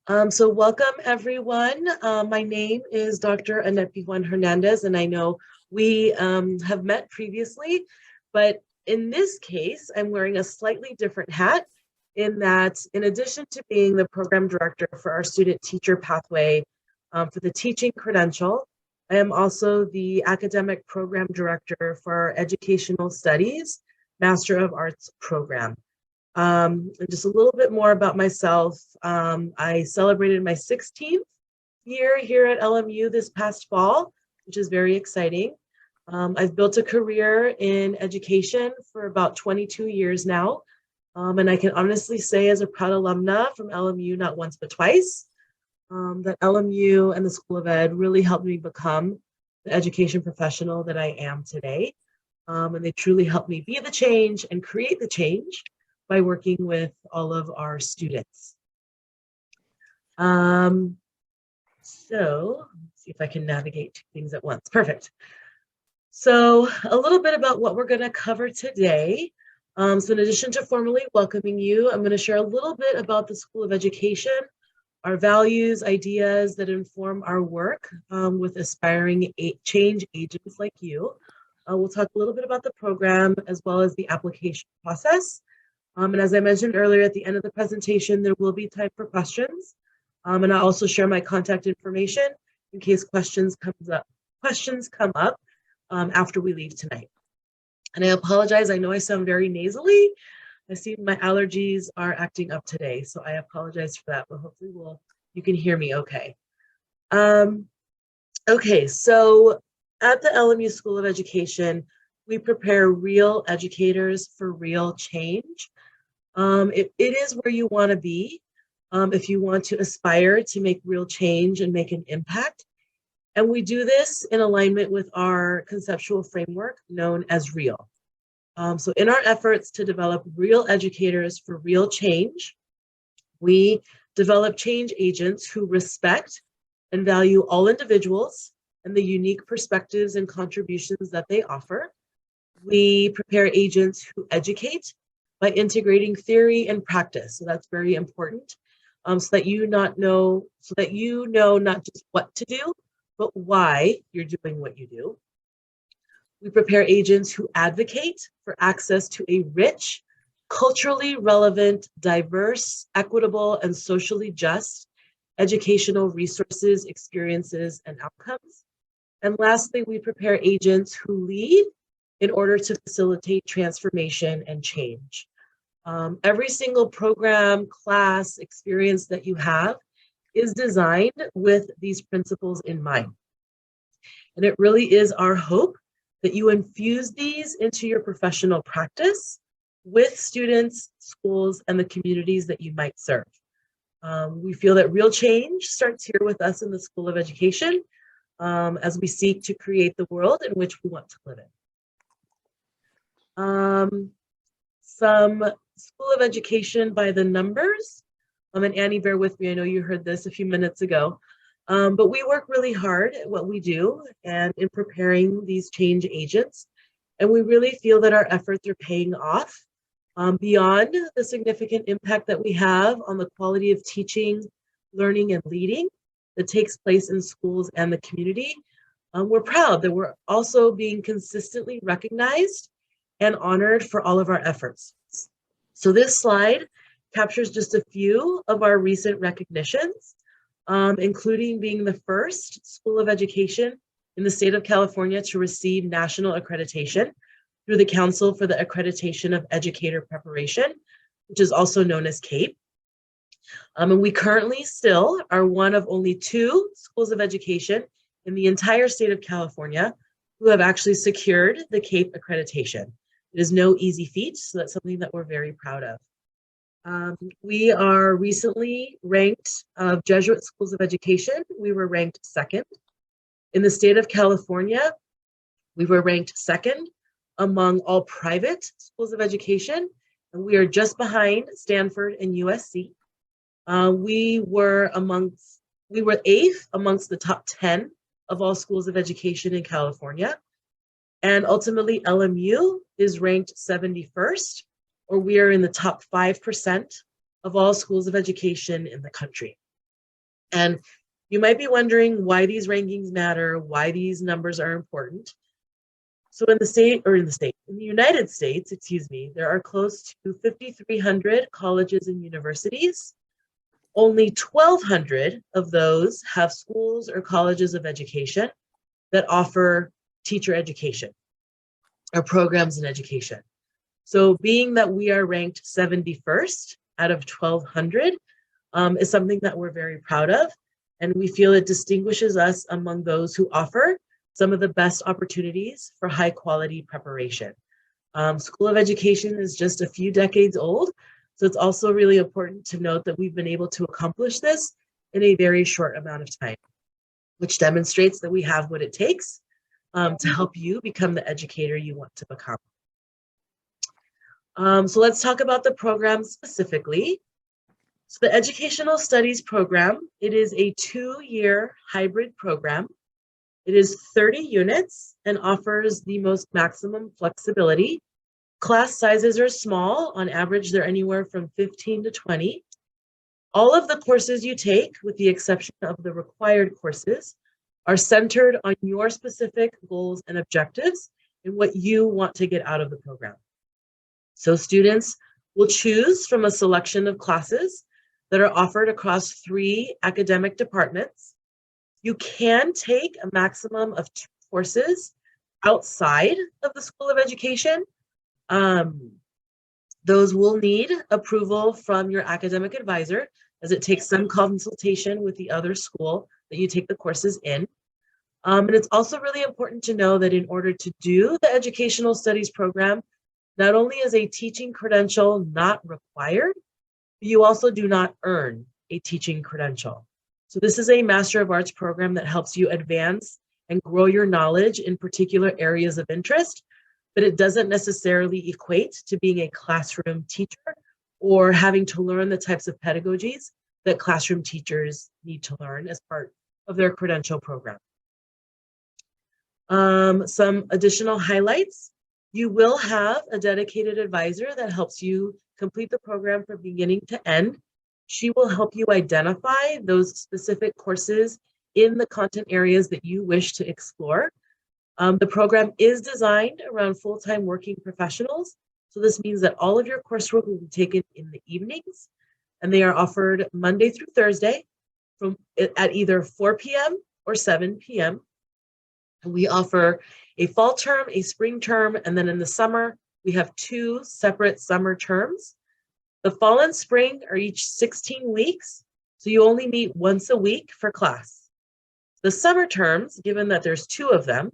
So welcome everyone. My name is Dr. Annette Juan Hernandez, and I know we have met previously, but in this case, I'm wearing a slightly different hat in that in addition to being the program director for our student teacher pathway for the teaching credential, I am also the academic program director for our educational studies Master of Arts program. And just a little bit more about myself. I celebrated my 16th year here at LMU this past fall, which is very exciting. I've built a career in education for about 22 years now. And I can honestly say as a proud alumna from LMU, not once but twice, that LMU and the School of Ed really helped me become the education professional that I am today. And they truly helped me be the change and create the change by working with all of our students. So let's see if I can navigate two things at once. Perfect. So a little bit about what we're going to cover today. So in addition to formally welcoming you, I'm going to share a little bit about the School of Education, our values, ideas that inform our work with aspiring change agents like you. We'll talk a little bit about the program as well as the application process. And as I mentioned earlier, at the end of the presentation, there will be time for questions. And I'll also share my contact information in case questions come up after we leave tonight. And I apologize, I know I sound very nasally. I see my allergies are acting up today, so I apologize for that, but hopefully you can hear me okay. Okay, so at the LMU School of Education, we prepare real educators for real change. It is where you want to be if you want to aspire to make real change and make an impact. And we do this in alignment with our conceptual framework known as REAL. So in our efforts to develop real educators for real change, we develop change agents who respect and value all individuals and the unique perspectives and contributions that they offer. We prepare agents who educate by integrating theory and practice. So that's very important. So that you know not just what to do, but why you're doing what you do. We prepare agents who advocate for access to a rich, culturally relevant, diverse, equitable, and socially just educational resources, experiences, and outcomes. And lastly, we prepare agents who lead in order to facilitate transformation and change. Every single program, class, experience that you have is designed with these principles in mind. And it really is our hope that you infuse these into your professional practice with students, schools, and the communities that you might serve. We feel that real change starts here with us in the School of Education as we seek to create the world in which we want to live in. Some School of Education by the numbers. And Annie, bear with me, I know you heard this a few minutes ago. But we work really hard at what we do and in preparing these change agents. And we really feel that our efforts are paying off beyond the significant impact that we have on the quality of teaching, learning, and leading that takes place in schools and the community. We're proud that we're also being consistently recognized and honored for all of our efforts. So this slide captures just a few of our recent recognitions, including being the first School of Education in the state of California to receive national accreditation through the Council for the Accreditation of Educator Preparation, which is also known as CAPE. And we currently still are one of only 2 schools of education in the entire state of California who have actually secured the CAPE accreditation. It is no easy feat, so that's something that we're very proud of. We are recently ranked of Jesuit schools of education. We were ranked 2nd. In the state of California, we were ranked 2nd among all private schools of education, and we are just behind Stanford and USC. We were 8th amongst the top 10 of all schools of education in California. And ultimately, LMU is ranked 71st, or we are in the top 5% of all schools of education in the country. And you might be wondering why these rankings matter, why these numbers are important. So in the United States, excuse me, there are close to 5,300 colleges and universities. Only 1,200 of those have schools or colleges of education that offer teacher education or programs in education. So being that we are ranked 71st out of 1,200 is something that we're very proud of. And we feel it distinguishes us among those who offer some of the best opportunities for high quality preparation. School of Education is just a few decades old, so it's also really important to note that we've been able to accomplish this in a very short amount of time, which demonstrates that we have what it takes to help you become the educator you want to become. So let's talk about the program specifically. So the Educational Studies program, it is a 2-year hybrid program. It is 30 units and offers the most maximum flexibility. Class sizes are small. On average, they're anywhere from 15 to 20. All of the courses you take, with the exception of the required courses, are centered on your specific goals and objectives and what you want to get out of the program. So students will choose from a selection of classes that are offered across 3 academic departments. You can take a maximum of 2 courses outside of the School of Education. Those will need approval from your academic advisor, as it takes some consultation with the other school that you take the courses in. And it's also really important to know that in order to do the Educational Studies program, not only is a teaching credential not required, you also do not earn a teaching credential. So this is a Master of Arts program that helps you advance and grow your knowledge in particular areas of interest, but it doesn't necessarily equate to being a classroom teacher or having to learn the types of pedagogies that classroom teachers need to learn as part of their credential program. Some additional highlights. You will have a dedicated advisor that helps you complete the program from beginning to end. She will help you identify those specific courses in the content areas that you wish to explore. The program is designed around full-time working professionals. So this means that all of your coursework will be taken in the evenings, and they are offered Monday through Thursday at either 4 p.m. or 7 p.m. And we offer a fall term, a spring term, and then in the summer, we have 2 separate summer terms. The fall and spring are each 16 weeks, so you only meet once a week for class. The summer terms, given that there's 2 of them,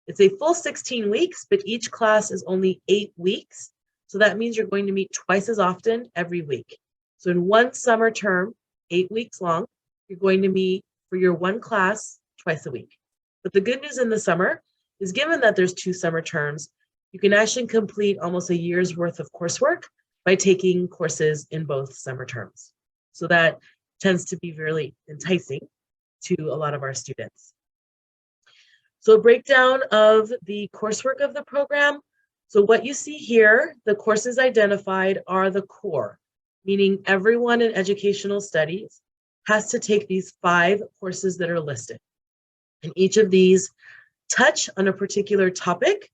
it's a full 16 weeks, but each class is only 8 weeks. So that means you're going to meet twice as often every week. So in one summer term, 8 weeks long, you're going to meet for your one class twice a week. But the good news in the summer is, given that there's 2 summer terms, you can actually complete almost a year's worth of coursework by taking courses in both summer terms. So that tends to be really enticing to a lot of our students. So a breakdown of the coursework of the program. So what you see here, the courses identified are the core, meaning everyone in educational studies has to take these 5 courses that are listed. And each of these touch on a particular topic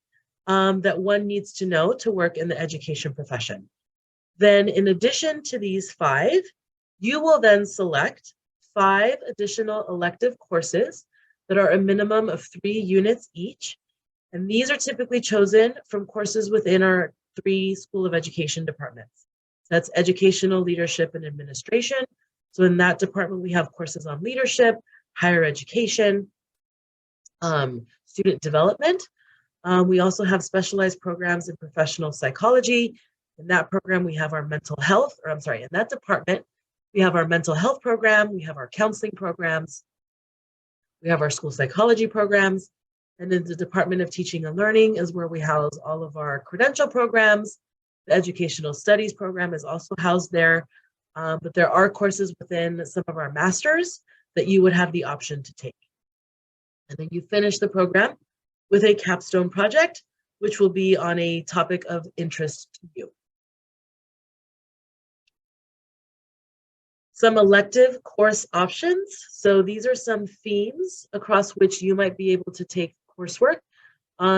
that one needs to know to work in the education profession. Then in addition to these 5, you will then select 5 additional elective courses that are a minimum of 3 units each. And these are typically chosen from courses within our 3 School of Education departments. That's Educational Leadership and Administration. So in that department, we have courses on leadership, higher education, student development. We also have specialized programs in professional psychology. In that program, we have our mental health, in that department, we have our mental health program, we have our counseling programs, we have our school psychology programs, and then the Department of Teaching and Learning is where we house all of our credential programs. The Educational Studies program is also housed there, but there are courses within some of our masters that you would have the option to take. And then you finish the program with a capstone project, which will be on a topic of interest to you. Some elective course options. So these are some themes across which you might be able to take coursework.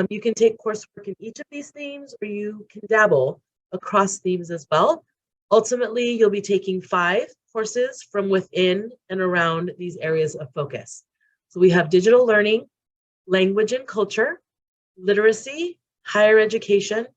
You can take coursework in each of these themes, or you can dabble across themes as well. Ultimately, you'll be taking 5 courses from within and around these areas of focus. So we have digital learning, language and culture, literacy, higher education,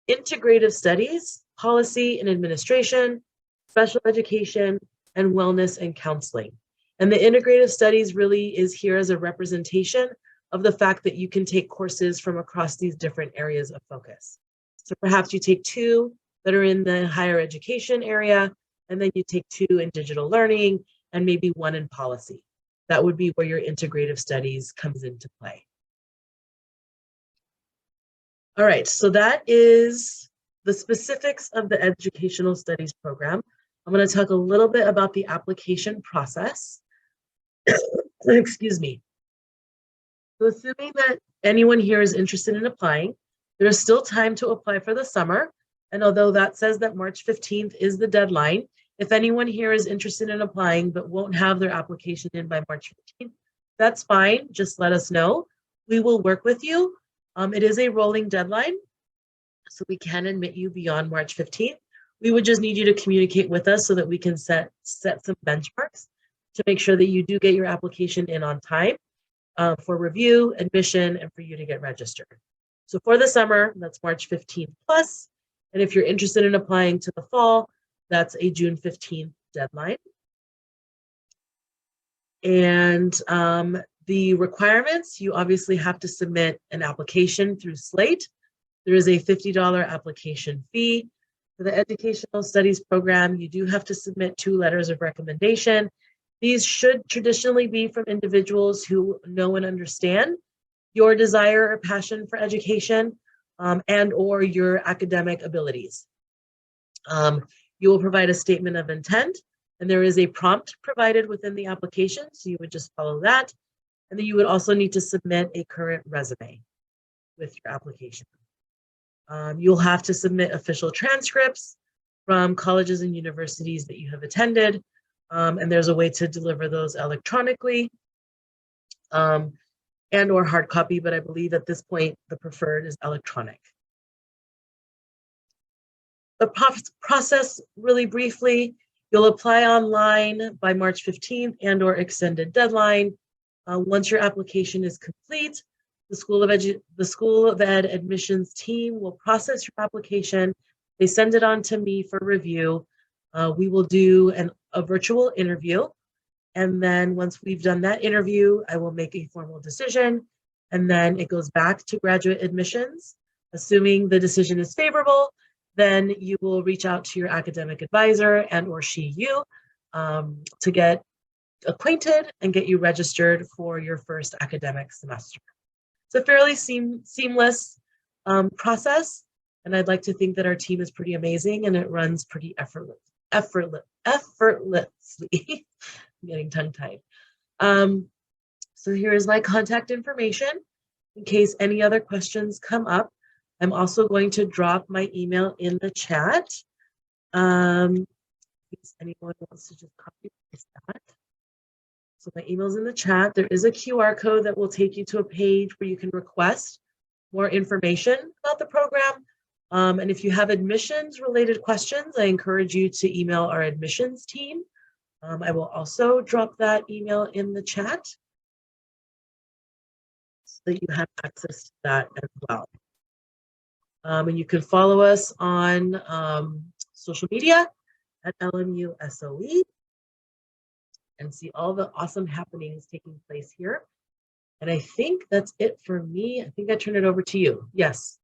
integrative studies, policy and administration, special education, and wellness and counseling. And the integrative studies really is here as a representation of the fact that you can take courses from across these different areas of focus. So perhaps you take 2 that are in the higher education area, and then you take 2 in digital learning, and maybe 1 in policy. That would be where your integrative studies comes into play. All right, so that is the specifics of the educational studies program. I'm going to talk a little bit about the application process. Excuse me. So assuming that anyone here is interested in applying, there's still time to apply for the summer. And although that says that March 15th is the deadline, if anyone here is interested in applying but won't have their application in by March 15th, that's fine. Just let us know. We will work with you. It is a rolling deadline, so we can admit you beyond March 15th. We would just need you to communicate with us so that we can set some benchmarks to make sure that you do get your application in on time for review, admission, and for you to get registered. So for the summer, that's March 15th plus. And if you're interested in applying to the fall, that's a June 15th deadline. And the requirements, you obviously have to submit an application through Slate. There is a $50 application fee. For the educational studies program, you do have to submit 2 letters of recommendation. These should traditionally be from individuals who know and understand your desire or passion for education and or your academic abilities. You will provide a statement of intent, and there is a prompt provided within the application, so you would just follow that. And then you would also need to submit a current resume with your application. You'll have to submit official transcripts from colleges and universities that you have attended, and there's a way to deliver those electronically and or hard copy, but I believe at this point the preferred is electronic. The process, really briefly, you'll apply online by March 15th and or extended deadline. Once your application is complete, the School of Ed admissions team will process your application. They send it on to me for review. We will do a virtual interview. And then once we've done that interview, I will make a formal decision. And then it goes back to graduate admissions. Assuming the decision is favorable, then you will reach out to your academic advisor and or you to get acquainted and get you registered for your first academic semester. It's a fairly seamless process, and I'd like to think that our team is pretty amazing and it runs pretty effortlessly. I'm getting tongue-tied. So here's my contact information in case any other questions come up. I'm also going to drop my email in the chat. In case anyone wants to just copy paste that. So my email's in the chat. There is a QR code that will take you to a page where you can request more information about the program. And if you have admissions related questions, I encourage you to email our admissions team. I will also drop that email in the chat so that you have access to that as well. And you can follow us on social media at LMU SOE and see all the awesome happenings taking place here. And I think that's it for me. I think I turn it over to you. Yes,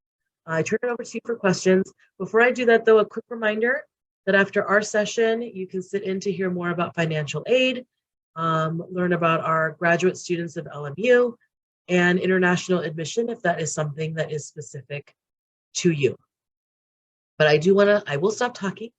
I turn it over to you for questions. Before I do that though, a quick reminder that after our session, you can sit in to hear more about financial aid, learn about our graduate students of LMU, and international admission if that is something that is specific to you. But I will stop talking